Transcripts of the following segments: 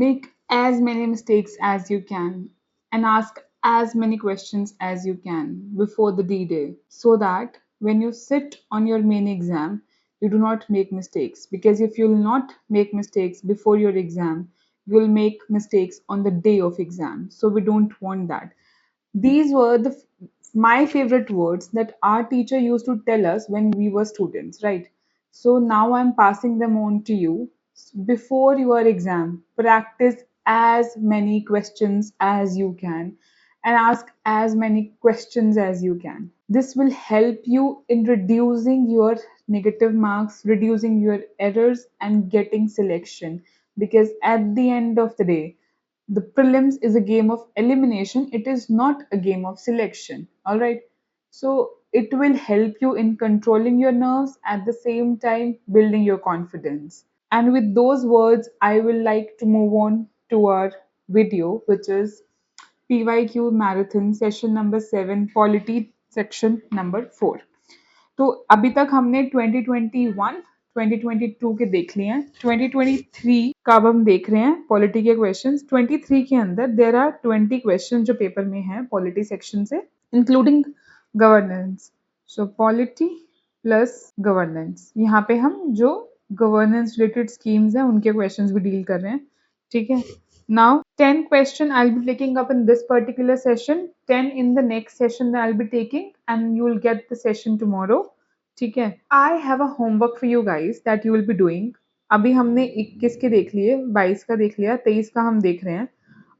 make as many mistakes as you can and ask as many questions as you can before the D-Day so that when you sit on your main exam, you do not make mistakes. Because if you will not make mistakes before your exam, you will make mistakes on the day of exam. So we don't want that. These were my favorite words that our teacher used to tell us when we were students, right? So now I'm passing them on to you. Before your exam, practice as many questions as you can and ask as many questions as you can. This will help you in reducing your negative marks, reducing your errors, and getting selection. Because at the end of the day, the prelims is a game of elimination, it is not a game of selection. All right. So it will help you in controlling your nerves at the same time building your confidence. And with those words, I will like to move on to our video, which is PYQ Marathon Session number 7, Polity Section number 4. तो अभी तक हमने 2021 2022 के देख लिए हैं. 2023 का अब हम देख रहे हैं पॉलिटी के क्वेश्चंस. 23 के अंदर देर आर 20 क्वेश्चन जो पेपर में हैं पॉलिटी सेक्शन से, इंक्लूडिंग गवर्नेंस. सो पॉलिटी प्लस गवर्नेंस, यहाँ पे हम जो गवर्नेंस रिलेटेड स्कीम्स हैं उनके क्वेश्चंस भी डील कर रहे हैं. ठीक है. Now 10 question I'll be taking up in this particular session, 10 in the next session that I'll be taking, and you will get the session tomorrow. ठीक है. I have a homework for you guys that you will be doing. अभी हमने 21 के देख लिए, 22 का देख लिया, 23 का हम देख रहे हैं.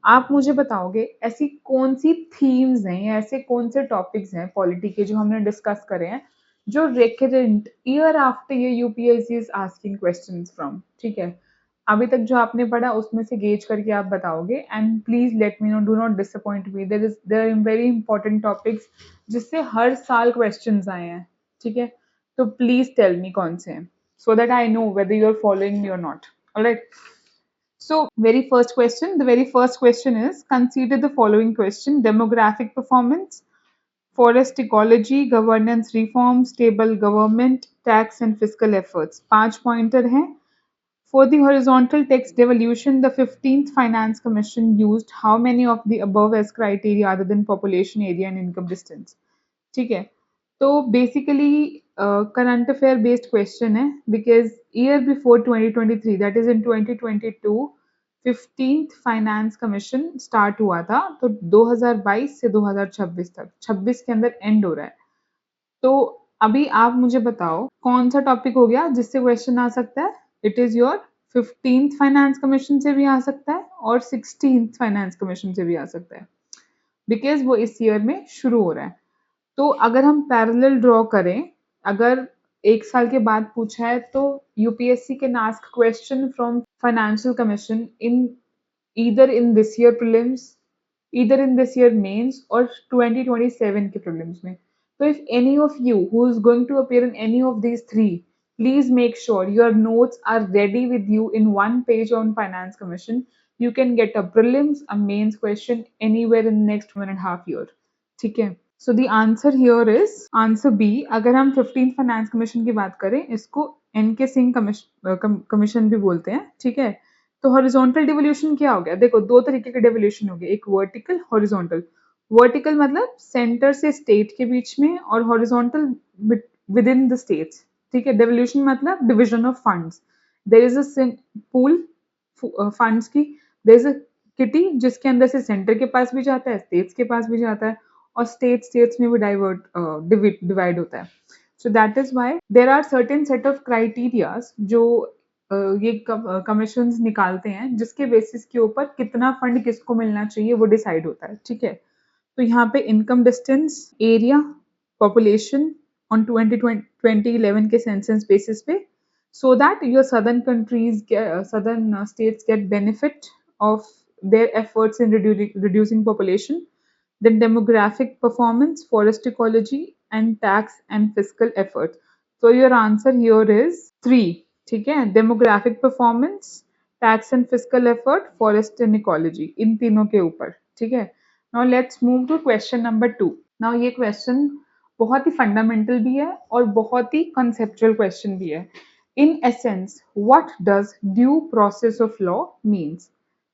आप मुझे बताओगे ऐसी कौन सी थीम्स हैं या ऐसे कौन से टॉपिक्स हैं पॉलिटी के जो हमने डिस्कस करे हैं जो recurrent year after year UPSC is asking questions from. ठीक है. अभी तक जो आपने पढ़ा उसमें से गेज करके आप बताओगे. And please let me know, do not disappoint me. There are very important topics जिससे हर साल क्वेश्चंस आए हैं. ठीक है. तो प्लीज टेल मी कौन से हैं so that I know whether you are following me or not. All right. So, the very first question is, consider the following question: demographic performance, forest ecology, governance reform, stable government, tax and fiscal efforts. 5 pointer हैं. For the horizontal text devolution, the 15th Finance Commission used how many of the above as criteria other than population, area and income distance? ठीक है. तो basically current affair based question है, because year before 2023, that is in 2022, 15th finance commission start हुआ था. तो 2022 से 2026 तक, 26 के अंदर एंड हो रहा है. तो अभी आप मुझे बताओ कौन सा टॉपिक हो गया जिससे क्वेश्चन आ सकता है. It is your 15th finance commission से भी आ सकता है और 16th फाइनेंस कमीशन से भी आ सकता है, बिकॉज वो इस ईयर में शुरू हो रहा है. तो अगर हम पैरेलल ड्रॉ करें, अगर एक साल के बाद पूछा है तो UPSC can ask question from financial commission in either in this year prelims, either in this year mains और 2027 के प्रीलिम्स में. So if any of you who is going to appear in any of these three, please make sure your notes are ready with you in one page on Finance Commission. You can get a prelims, a mains question anywhere in the next 1.5 year. ठीक है. So the answer here is answer B. अगर हम 15th finance commission की बात करें, इसको N K Singh commission भी बोलते हैं. ठीक है. तो हॉरिजॉन्टल डिवोल्यूशन क्या हो गया? देखो, दो तरीके के डिवोल्यूशन हो गए, एक वर्टिकल, हॉरिजॉन्टल. वर्टिकल मतलब सेंटर से स्टेट के बीच में, और horizontal within the states. ठीक है. डिवोल्यूशन मतलब division of funds. There is a pool funds की, देयर इज अ किटी जिसके अंदर से सेंटर के पास भी जाता है, स्टेट्स के पास भी जाता है, और स्टेट्स में भी डिवाइड होता है. So that is why there are certain set of criterias जो ये कमीशंस निकालते हैं, जिसके बेसिस के ऊपर कितना फंड किसको मिलना चाहिए वो डिसाइड होता है. ठीक है. तो यहाँ पे income distance, area, population on 2011 के सेंसस बेसिस पे, so that your southern states get benefit of their efforts in reducing population. Then demographic performance, forest ecology, and tax and fiscal effort. So your answer here is 3. ठीक है. demographic performance, tax and fiscal effort, forest and ecology, इन तीनों के ऊपर. ठीक है. Now let's move to question number 2. Now ये question बहुत ही fundamental भी है और बहुत ही कंसेप्चुअल क्वेश्चन भी है. In essence, what does due process of law means?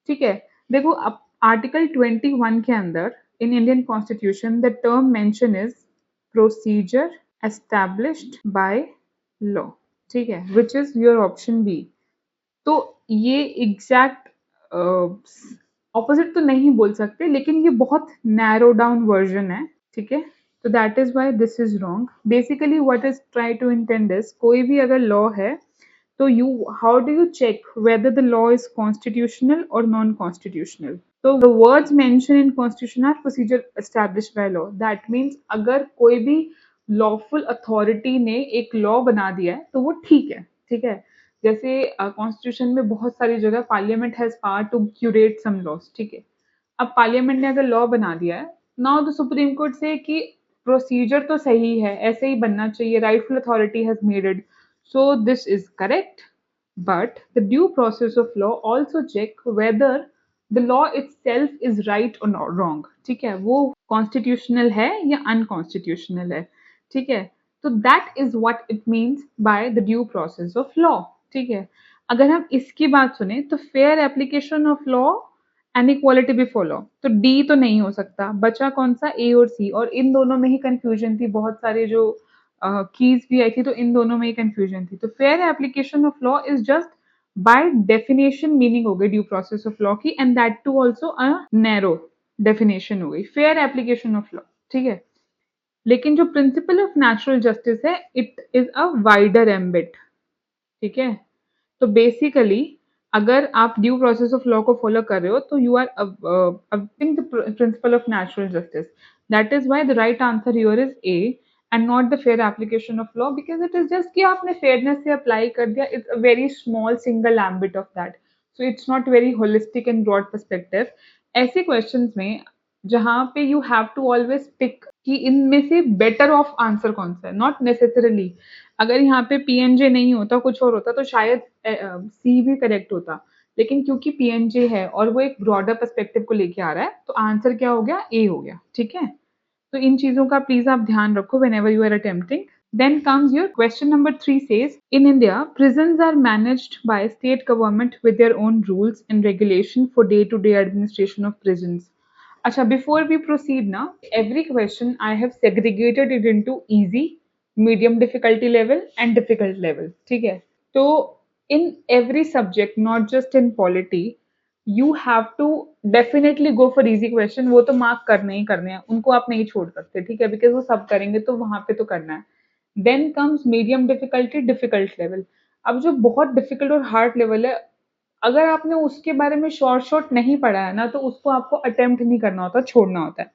ठीक है। देखो अब आर्टिकल 21 के अंदर in Indian constitution the term mention is procedure established by law, ठीक है, which is your option B. तो ये एग्जैक्ट ऑपोजिट तो नहीं बोल सकते, लेकिन ये बहुत नैरो डाउन वर्जन है, ठीक है। तो that is why this is wrong. Basically what is try to intend is, कोई भी अगर लॉ है तो you how do you check whether the law is constitutional or non-constitutional? So the words mentioned in constitution are procedure established by law. That means अगर कोई भी lawful authority ने एक law बना दिया है तो वो ठीक है, ठीक है। जैसे कॉन्स्टिट्यूशन में बहुत सारी जगह parliament has power to curate some laws, ठीक है। अब पार्लियामेंट ने अगर लॉ बना दिया है, नाउ द सुप्रीम कोर्ट से कि प्रोसीजर तो सही है, ऐसे ही बनना चाहिए, rightful authority has made it, so this is correct, but the due process of law also check whether the law itself is right or not wrong, ठीक है, वो कॉन्स्टिट्यूशनल है या अनकॉन्स्टिट्यूशनल है, ठीक है। तो that is what it means by the due process of law, ठीक है। अगर हम इसकी बात सुने तो fair application of law and equality before law, तो डी तो नहीं हो सकता, बचा कौन सा, ए और सी, और इन दोनों में ही कंफ्यूजन थी, बहुत सारे जो कीज भी आई थी तो इन दोनों में ही कंफ्यूजन थी। तो fair application of law is just by definition meaning हो गई ड्यू प्रोसेस ऑफ लॉ की, and that too also a narrow definition हो गई फेयर एप्लीकेशन ऑफ लॉ, ठीक है। लेकिन जो प्रिंसिपल ऑफ नेचुरल जस्टिस है, it is a wider ambit, ठीक है। तो बेसिकली अगर आप ड्यू प्रोसेस ऑफ लॉ को फॉलो कर रहे हो तो you are abiding the principle of natural justice. That is why the right answer here is A and not the fair application of law, because it is just कि आपने fairness से apply कर दिया, it's a very small single ambit of that, so it's not very holistic and broad perspective. ऐसे questions में जहां पे you have to always pick कि इनमें से बेटर ऑफ आंसर कौन सा है, नॉट नेसेसरली। अगर यहाँ पे पीएनजे नहीं होता, कुछ और होता, तो शायद सी भी करेक्ट होता, लेकिन क्योंकि पीएनजे है और वो एक ब्रॉडर पर्सपेक्टिव को लेके आ रहा है, तो आंसर क्या हो गया, ए हो गया, ठीक है। तो इन चीजों का प्लीज आप ध्यान रखो whenever you are attempting. Then comes your question number 3 says, in India, prisons are managed by state government with their own rules and regulation for day-to-day administration of prisons. Acha, before we proceed now, every question I have segregated it into easy, medium difficulty level and difficult level. ठीक है? तो in every subject, not just in polity, you have to definitely go for easy question. वो तो mark करने ही करने हैं, उनको आप नहीं छोड़ सकते, ठीक है, बिकॉज वो सब करेंगे तो वहां पे तो करना है। Then comes medium difficulty, difficult level. अब जो बहुत डिफिकल्ट और हार्ड लेवल है, अगर आपने उसके बारे में शॉर्ट शॉर्ट नहीं पढ़ा है ना, तो उसको आपको अटेम्प्ट नहीं करना होता, छोड़ना होता है।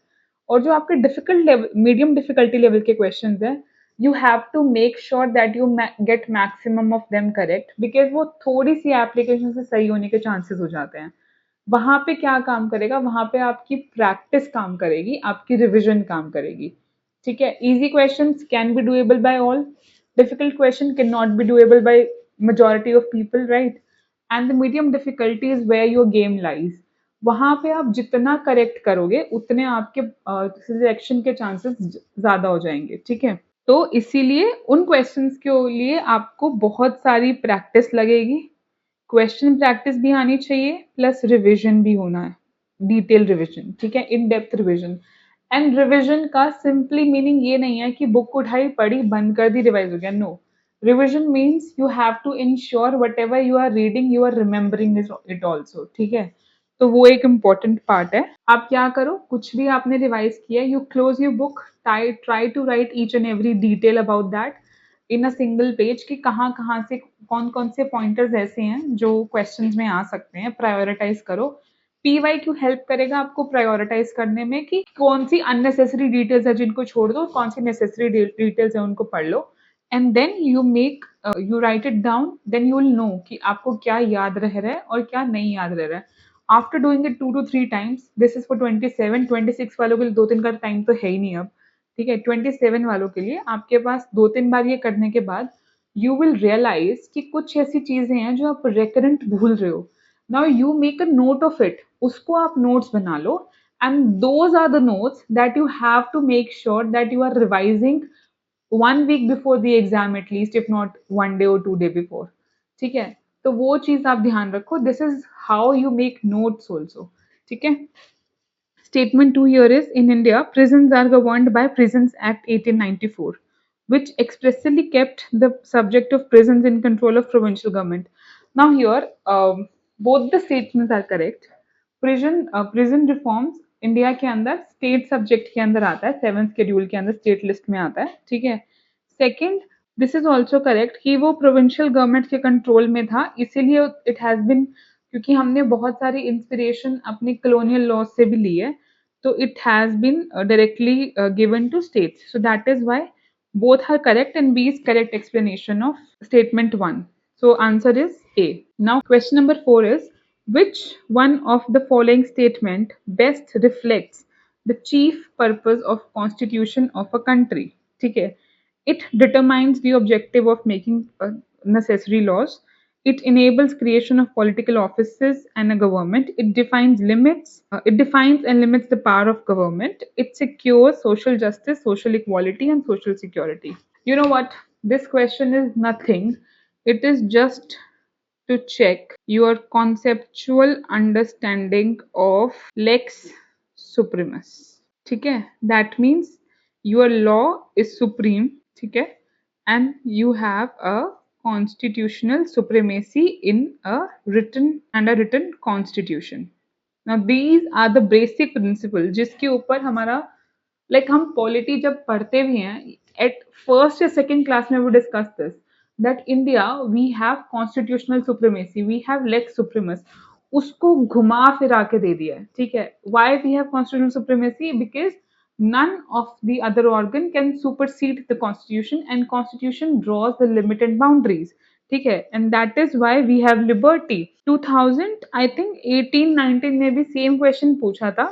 और जो आपके difficult level, medium difficulty level के क्वेश्चंस हैं, you have to make sure that you get maximum of them correct, because वो थोड़ी सी एप्लीकेशन से सही होने के चांसेस हो जाते हैं। वहां पे क्या काम करेगा, वहां पे आपकी प्रैक्टिस काम करेगी, आपकी रिविजन काम करेगी, ठीक है। Easy questions can be doable by all, difficult question can not be doable by majority of people, right? And the medium difficulty is where your game lies. वहां पे आप जितना करेक्ट करोगे उतने आपके सिलेक्शन के चांसेस ज्यादा हो जाएंगे, ठीक है। तो इसीलिए उन क्वेश्चंस के लिए आपको बहुत सारी प्रैक्टिस लगेगी, क्वेश्चन प्रैक्टिस भी आनी चाहिए, प्लस रिविजन भी होना है, डिटेल रिविजन, ठीक है, in depth revision. And revision का सिंपली मीनिंग ये नहीं है कि बुक उठाई, पढ़ी, बंद कर दी, रिवाइज हो गया, no. Revision means you have to ensure whatever you are reading you are remembering it also, ठीक है। तो वो एक इम्पॉर्टेंट पार्ट है। आप क्या करो, कुछ भी आपने रिवाइज किया, you close your book, try to write each and every detail about that in a single page, कि कहाँ कहाँ से कौन कौन से पॉइंटर्स ऐसे हैं जो क्वेश्चंस में आ सकते हैं, प्रायोरिटाइज करो। पीवाई क्यू हेल्प करेगा आपको प्रायोरिटाइज करने में कि कौन सी अननेसेसरी डिटेल्स है जिनको छोड़ दो, कौन सी नेसेसरी डिटेल्स है उनको पढ़ लो, and then you make you write it down, then you will know कि आपको क्या याद रह रहा है और क्या नहीं याद रह रहा है। After doing it 2 to 3 times, this is for 27, 26 वालों के लिए 2 दिन का टाइम तो है ही नहीं अब, ठीक है। 27 वालों के लिए आपके पास 2-3 बार ये करने के बाद यू विल रियलाइज कि कुछ ऐसी चीजें हैं जो आप रेकरेंट भूल रहे हो। Now you make a note of it, उसको आप नोट्स बना लो, and those are the notes that you have to make sure that you are revising 1 week before the exam at least, if not 1 day or 2 day before, ठीक है। तो वो चीज आप ध्यान रखो. This is how you make notes also. ठीक है. Statement 2 here is in India, prisons are governed by Prisons Act 1894, which expressly kept the subject of prisons in control of provincial government. Now, here, both the statements are correct. Prison reforms India के अंदर state subject के अंदर आता है, seven schedule के अंदर state list में आता है. ठीक है. Second, this is also correct कि वो प्रोविंशियल गवर्नमेंट के कंट्रोल में था, इसीलिए इट हैज बिन, क्योंकि हमने बहुत सारी इंस्पिरेशन अपने कॉलोनियल लॉज से भी ली है, so it has been directly given to states. So that is why both are correct and B is correct explanation of statement 1. So answer is A. Now question number 4 is which one of the following statement best reflects the chief purpose of constitution of a country? ठीक है. It determines the objective of making necessary laws. It enables creation of political offices and a government. It defines limits. It defines and limits the power of government. It secures social justice, social equality, and social security. You know what? This question is nothing. It is just to check your conceptual understanding of lex supremus. ठीक है. That means your law is supreme. ठीक है. And you have a constitutional supremacy in a written constitution. Now these are the basic principle जिसके ऊपर हमारा हम polity जब पढ़ते भी हैं, एट फर्स्ट या सेकेंड क्लास में we discuss this that India we have constitutional supremacy, we have lex supremus. उसको घुमा फिरा के दे दिया है. ठीक है. Why we have constitutional supremacy? Because none of the other organ can supersede the constitution and constitution draws the limited boundaries. ठीक है. And that is why we have liberty. 2000 I think 18-19 में भी सेम क्वेश्चन पूछा था.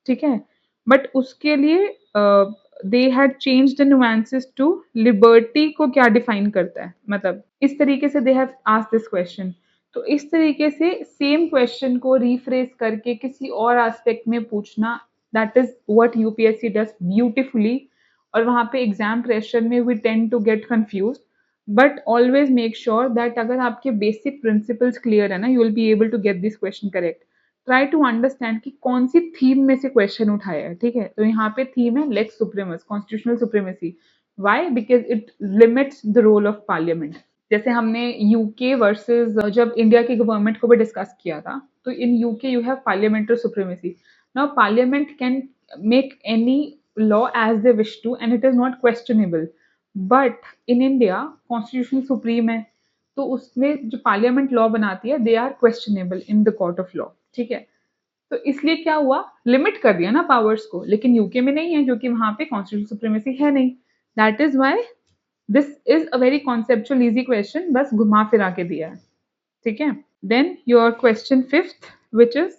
ठीक है. But उसके लिए they had change the nuances to liberty को क्या डिफाइन करता है, मतलब इस तरीके से they have asked this question. तो इस तरीके से सेम क्वेश्चन को रिफ्रेस करके किसी और एस्पेक्ट में पूछना, that is what UPSC does beautifully. और वहां पे एग्जाम प्रेशर में we tend to get confuse. But always make sure that अगर आपके बेसिक प्रिंसिपल्स क्लियर है ना, you will be able to get this question correct. Try to understand कि कौन सी थीम में से क्वेश्चन उठाया है. ठीक है. तो यहाँ पे थीम है lex supremus, constitutional supremacy. Why? Because it limits the role of parliament. जैसे हमने यूके वर्सेस जब इंडिया की गवर्नमेंट को भी डिस्कस किया था, तो in UK you have parliamentary supremacy. Now parliament can make any law as they wish to and it is not questionable. But in India constitution supreme है, तो उसमें जो पार्लियामेंट लॉ बनाती है they are questionable in the court of law. ठीक है. तो इसलिए क्या हुआ, लिमिट कर दिया ना पावर्स को. लेकिन यूके में नहीं है क्योंकि वहां पे कॉन्स्टिट्यूशन सुप्रीमेसी है नहीं. That is why this is a very conceptual easy question, बस घुमा फिरा के दिया है. ठीक है. Then your question fifth which is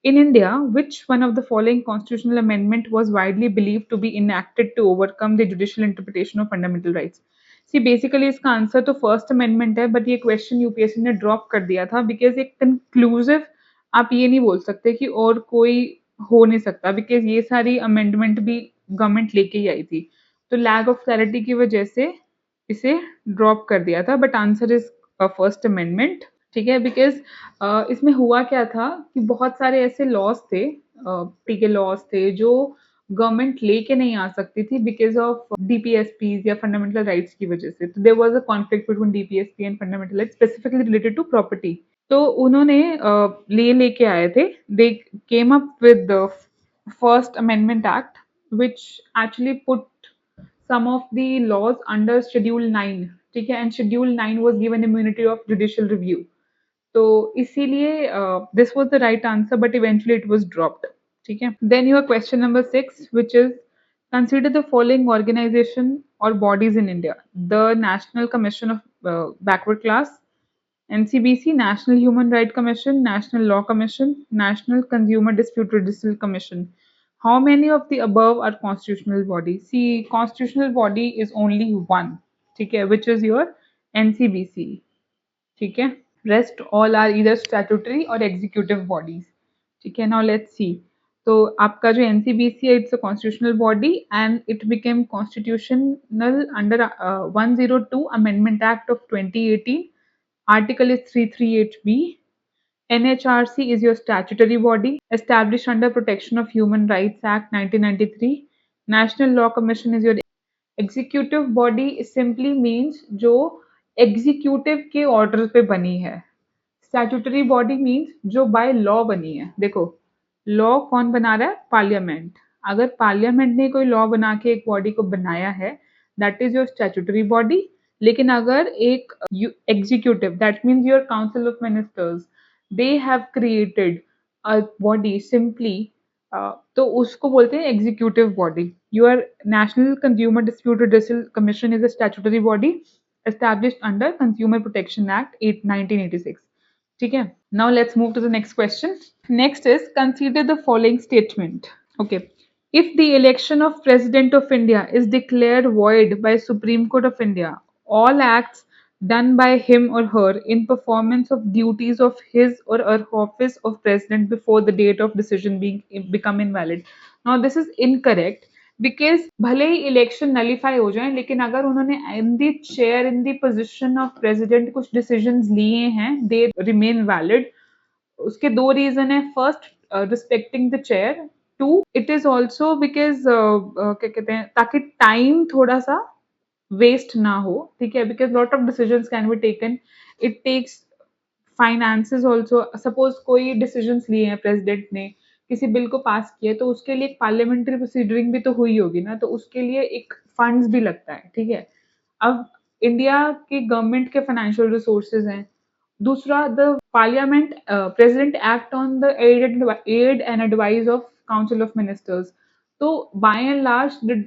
in India, which one of the following constitutional amendment was widely believed to be enacted to overcome the judicial interpretation of fundamental rights? See, basically इसका answer तो first amendment है, but ये question UPSC ने drop कर दिया था because एक conclusive आप ये नहीं बोल सकते कि और कोई हो नहीं सकता, बिकॉज ये सारी अमेंडमेंट भी गवर्नमेंट लेके ही आई थी. तो लैक ऑफ क्लैरिटी की वजह से इसे ड्रॉप कर दिया था. But answer is first amendment. ठीक है. बिकॉज इसमें हुआ क्या था कि बहुत सारे ऐसे लॉज थे, के लॉज थे जो गवर्नमेंट लेके नहीं आ सकती थी बिकॉज ऑफ डीपीएसपी या फंडामेंटल राइट्स की वजह से. तो there was a conflict between DPSP and fundamental rights specifically related to property. तो उन्होंने लेके आए थे, they came up with the first amendment act which actually put some of the laws under schedule 9. ठीक है. and schedule 9 was given immunity of judicial review. तो इसीलिए this was the right answer but eventually it was dropped. ठीक है. then your question number 6 which is consider the following organization or bodies in India: the National Commission of Backward Class, NCBC, National Human Rights Commission, National Law Commission, National Consumer Dispute Redressal Commission. How many of the above are constitutional bodies? See, constitutional body is only one, ठीक है, which is your NCBC. ठीक है. Rest all are either statutory or executive bodies. ठीक है. Now let's see. तो आपका जो NCBC है, it's a constitutional body and it became constitutional under 102 Amendment Act of 2018. Article is 338B. NHRC is your statutory body established under Protection of Human Rights Act 1993. National Law Commission is your executive body simply means जो executive के order पे बनी है। Statutory body means जो by law बनी है। देखो, law कौन बना रहा है? पार्लियामेंट। अगर पार्लियामेंट ने कोई लॉ बना के एक बॉडी को बनाया है, that is your statutory body. लेकिन अगर एक executive, that means your council of ministers, they have created a body simply, तो उसको बोलते हैं executive body. Your national consumer dispute redressal commission is a statutory body established under Consumer Protection Act 1986. ठीक है? Now let's move to the next question. Next is consider the following statement. Okay. If the election of President of India is declared void by Supreme Court of India, all acts done by him or her in performance of duties of his or her office of president before the date of decision being become invalid. Now this is incorrect because भले ही election nullify हो जाए, लेकिन अगर उन्होंने in the chair in the position of president कुछ decisions लिए हैं, they remain valid. उसके दो रीजन है। First, respecting the chair. Two, it is also because क्या कहते हैं, ताकि टाइम थोड़ा सा वेस्ट ना हो। ठीक है? Because lot of decisions can be taken, it takes finances also. Suppose कोई डिसीजंस लिए हैं प्रेसिडेंट ने, किसी बिल को पास किया, तो उसके लिए एक पार्लियामेंट्री प्रोसीडरिंग भी तो हुई होगी ना, तो उसके लिए एक फंड्स भी लगता है। ठीक है? अब इंडिया की गवर्नमेंट के फाइनेंशियल रिसोर्सेज हैं। दूसरा, the parliament president act on the aid and advice of council of ministers. तो by and large the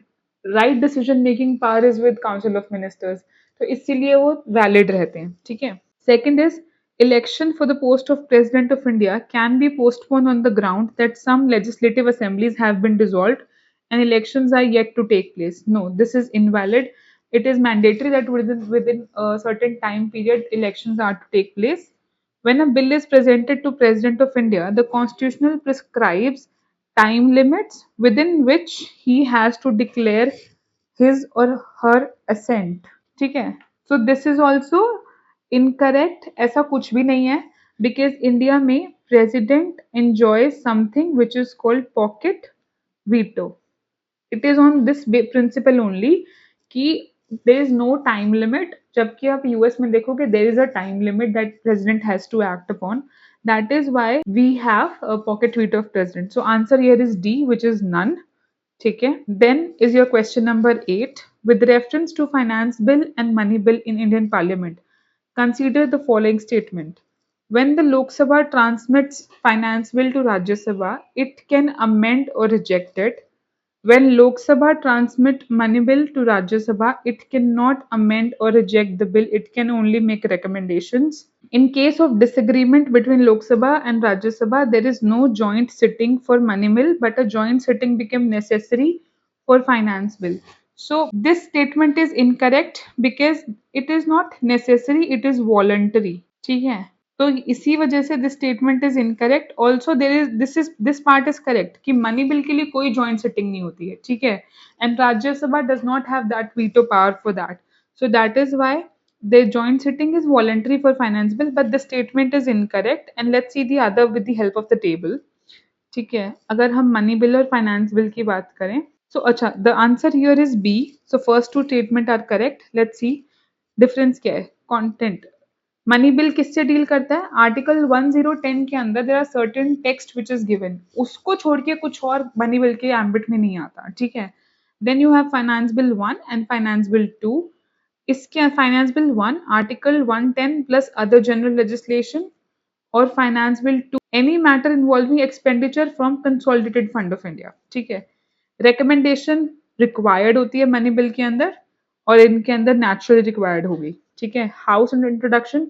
right decision making power is with council of ministers, तो इसीलिए वो वैलिड रहते हैं। ठीक है? Second is, election for the post of President of India can be postponed on the ground that some legislative assemblies have been dissolved and elections are yet to take place. No, this is invalid. It is mandatory that within a certain time period elections are to take place. When a bill is presented to President of India, the Constitution prescribes time limits within which he has to declare his or her assent. ठीक है? So this is also incorrect. ऐसा कुछ भी नहीं है, because India में president enjoy something which is called pocket veto. It is on this principle only कि there is no time limit. जबकि आप यूएस में देखोगे there is a time limit that president has to act upon. That is why we have a pocket veto of president. So answer here is D, which is none. ठीक है? Then is your question number 8. With reference to finance bill and money bill in Indian Parliament, consider the following statement. When the Lok Sabha transmits finance bill to Rajya Sabha, it can amend or reject it. When Lok Sabha transmit money bill to Rajya Sabha, it cannot amend or reject the bill. It can only make recommendations. In case of disagreement between Lok Sabha and Rajya Sabha, there is no joint sitting for money bill, but a joint sitting became necessary for finance bill. So this statement is incorrect because it is not necessary, it is voluntary. ठीक है? तो इसी वजह से this statement is incorrect. Also there is this part is correct कि money bill के लिए कोई जॉइंट सिटिंग नहीं होती है। ठीक है? And Rajya Sabha does not have that veto power for that. So that is why the joint sitting is voluntary for finance bill, but the statement is incorrect. And let's see the other with the help of the table. ठीक है? अगर हम money bill और finance bill की बात करें, so अच्छा, the answer here is B. So first two statement are correct. Let's see difference क्या है। कंटेंट, मनी बिल किससे डील करता है? आर्टिकल 1010 के अंदर there are certain text which is given, उसको छोड़ के कुछ और मनी बिल के एम्बिट में नहीं आता। ठीक है? Then you have finance bill 1 and finance bill 2। इसके finance bill 1 article 110 plus other general legislation, और finance bill 2 any matter involving expenditure from consolidated fund of India. ठीक है? रिकमेंडेशन रिक्वायर्ड होती है मनी बिल के अंदर, और इनके अंदर नेचुरली रिक्वायर्ड होगी। ठीक है? House and introduction.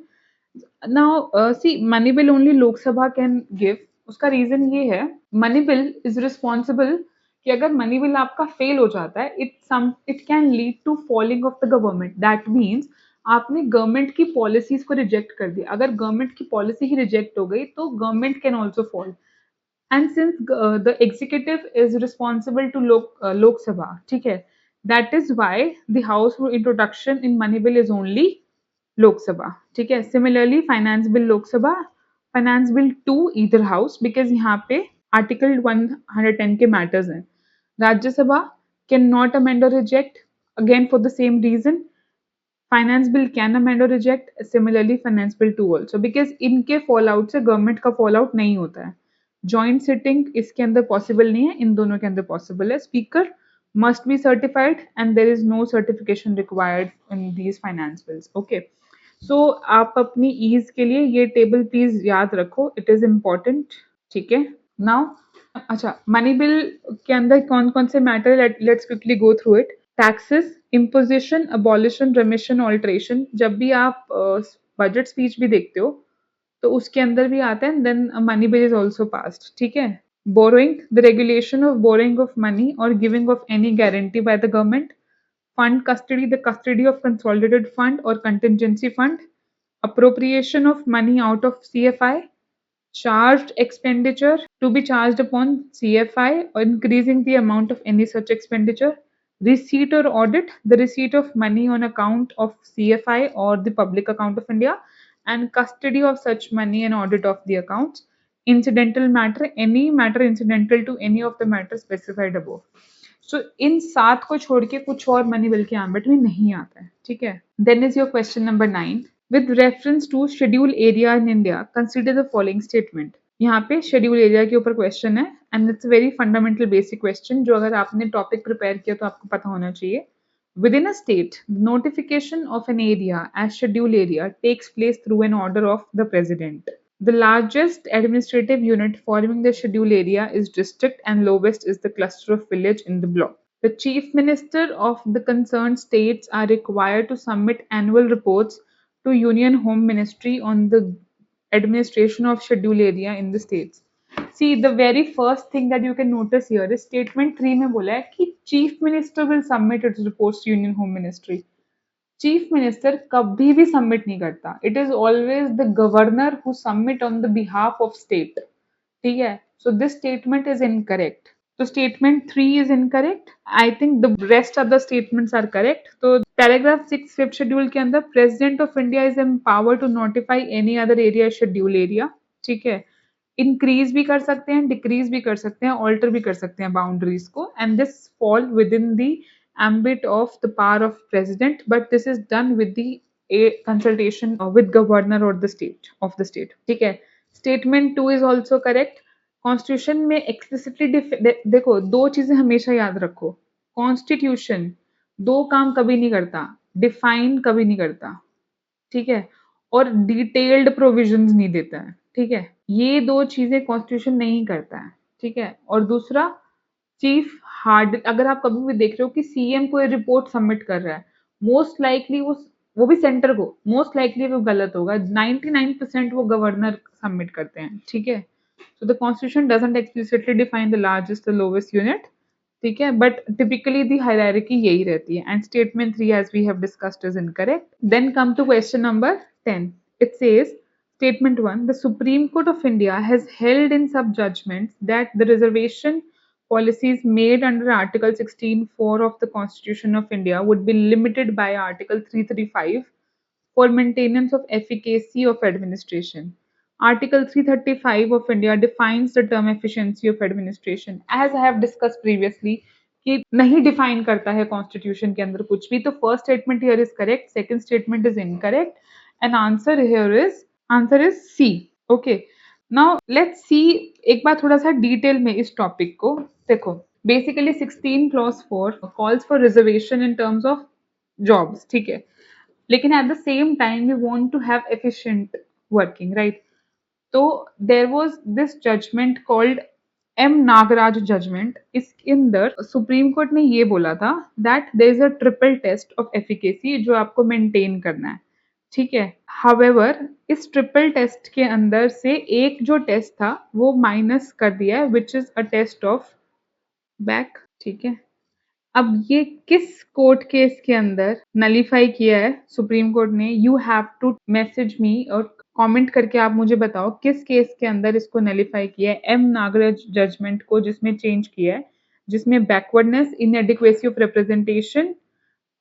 Now see, money bill only Lok Sabha can give. उसका रीजन ये है, मनी बिल इज रिस्पॉन्सिबल कि अगर मनी बिल आपका फेल हो जाता है, it can lead to falling off the government. That means आपने गवर्नमेंट की पॉलिसीज को रिजेक्ट कर दिया। अगर गवर्नमेंट की पॉलिसी ही रिजेक्ट हो गई तो government can also fall. And since the executive is responsible to Lok Sabha, ठीक है, that is why the house introduction in money bill is only Lok Sabha, ठीक है। Similarly finance bill Lok Sabha, finance bill 2 either house, because यहाँ पे article 110 के matters हैं। Rajya Sabha can not amend और reject, again for the same reason. Finance bill can amend और reject, similarly finance bill 2 also, because इनके fall out से government का fall out नहीं होता है। जॉइंट सिटिंग इसके अंदर पॉसिबल नहीं है, इन दोनों के अंदर पॉसिबल है। Speaker must be certified and there is no certification required in these finance bills. Okay, so आप अपनी ईज के लिए ये टेबल प्लीज याद रखो, इट इज इम्पोर्टेंट, ठीक है। नाउ अच्छा, मनी बिल के अंदर कौन कौन से matter, let's quickly go through it. Taxes, imposition, abolition, रेमिशन, alteration. जब भी आप बजट स्पीच भी देखते हो तो उसके अंदर भी आता है, then money bill is also passed, ठीक है। Borrowing, the regulation of borrowing of money और giving of any guarantee by the government. Fund custody, the custody of consolidated fund or contingency fund. Appropriation of money out of CFI. Charged expenditure to be charged upon CFI or increasing the amount of any such expenditure. Receipt or audit, the receipt of money on account of CFI or the public account of India, and custody of such money and audit of the accounts. Incidental matter, any matter incidental to any of the matters specified above. सो इन 7 को छोड़ के कुछ और money bill के ambit में नहीं आता है, ठीक है। Then is your question number 9, with reference to schedule area in India consider the following statement. यहाँ पे शेड्यूल एरिया के ऊपर क्वेश्चन है and it's very fundamental basic question, जो अगर आपने टॉपिक प्रिपेयर किया तो आपको पता होना चाहिए। Within a state, notification of an area as schedule area takes place through an order of the president. The largest administrative unit forming the schedule area is district and lowest is the cluster of village in the block. The chief minister of the concerned states are required to submit annual reports to Union Home Ministry on the administration of schedule area in the states. See, the very first thing that you can notice here is statement 3 में बोला है कि chief minister will submit its reports to Union Home Ministry. Chief minister कभी भी submit नहीं करता, it is always the governor who submit on the behalf of state, ठीक है। So this statement is incorrect, तो statement 3 is incorrect. I think the rest of the statements are correct. तो paragraph 6 fifth schedule के अंदर president of India is empowered to notify any other area schedule area, ठीक है। Increase भी कर सकते हैं, डिक्रीज भी कर सकते हैं, ऑल्टर भी कर सकते हैं बाउंड्रीज को, and this fall with in the ambit of the power of president, but this is done with the a consultation with governor or the state of the state, ठीक है। statement 2 is also correct। Constitution में explicitly देखो, दो चीजें हमेशा याद रखो। Constitution दो काम कभी नहीं करता, डिफाइन कभी नहीं करता, ठीक है, और डिटेल्ड प्रोविजंस नहीं देता है, ठीक है। ये दो चीजें कॉन्स्टिट्यूशन नहीं करता है, ठीक है। और दूसरा, चीफ हार्ड, अगर आप कभी भी देख रहे हो कि सीएम कोई रिपोर्ट सबमिट कर रहा है, मोस्ट लाइकली वो भी सेंटर को, मोस्ट लाइकली वो गलत होगा। 99% वो गवर्नर सबमिट करते हैं, ठीक है। So the constitution doesn't explicitly define the largest the lowest unit, ठीक है, बट टिपिकली दी हायरार्की यही रहती है। And statement 3 as we have discussed is incorrect. Then come to question number 10। It says statement 1, the Supreme Court of India has held in sub judgments that the reservation policies made under Article 16(4) of the Constitution of India would be limited by Article 335 for maintenance of efficacy of administration. Article 335 of India defines the term efficiency of administration. As I have discussed previously, कि नहीं define करता है constitution के अंदर कुछ भी। तो first statement here is correct, second statement is incorrect, and answer is C. Okay, now let's see एक बार थोड़ा सा डिटेल में इस टॉपिक को देखो। Basically 16 clause 4 calls for reservation in terms of jobs, ठीक है, लेकिन at the same time we want to have efficient working, right. तो there was this judgement called M Nagaraj judgement. इसके अंदर सुप्रीम कोर्ट ने ये बोला था that there is a triple test of efficacy जो आपको मेंटेन करना है, ठीक है। हाउएवर इस ट्रिपल टेस्ट के अंदर से एक जो टेस्ट था वो माइनस कर दिया है, which is a test of back, ठीक है। अब ये किस कोर्ट केस के अंदर नलीफाई किया है सुप्रीम कोर्ट ने? You have to message me और कमेंट करके आप मुझे बताओ किस केस के अंदर इसको नलीफाई किया है, एम नागराज जजमेंट को जिसमें चेंज किया है, जिसमें बैकवर्डनेस, इनएडिक्वेसी ऑफ रिप्रेजेंटेशन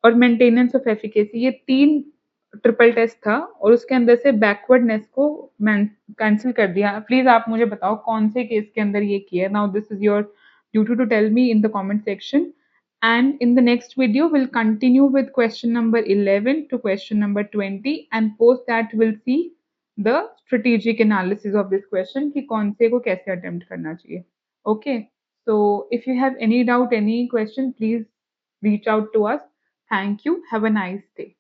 और मेंटेनेंस ऑफ एफिकेसी, ये तीन ट्रिपल टेस्ट था और उसके अंदर से बैकवर्डनेस को कैंसिल कर दिया। प्लीज आप मुझे बताओ कौन से केस के अंदर ये किया। Now this is your duty to tell me in the comment section, and in the next video we'll continue with question number 11 to question number 20, and post that we'll see the strategic analysis of this question कि कौन से को कैसे attempt करना चाहिए। Okay, so if you have any doubt, any question, please reach out to us. Thank you, have a nice day.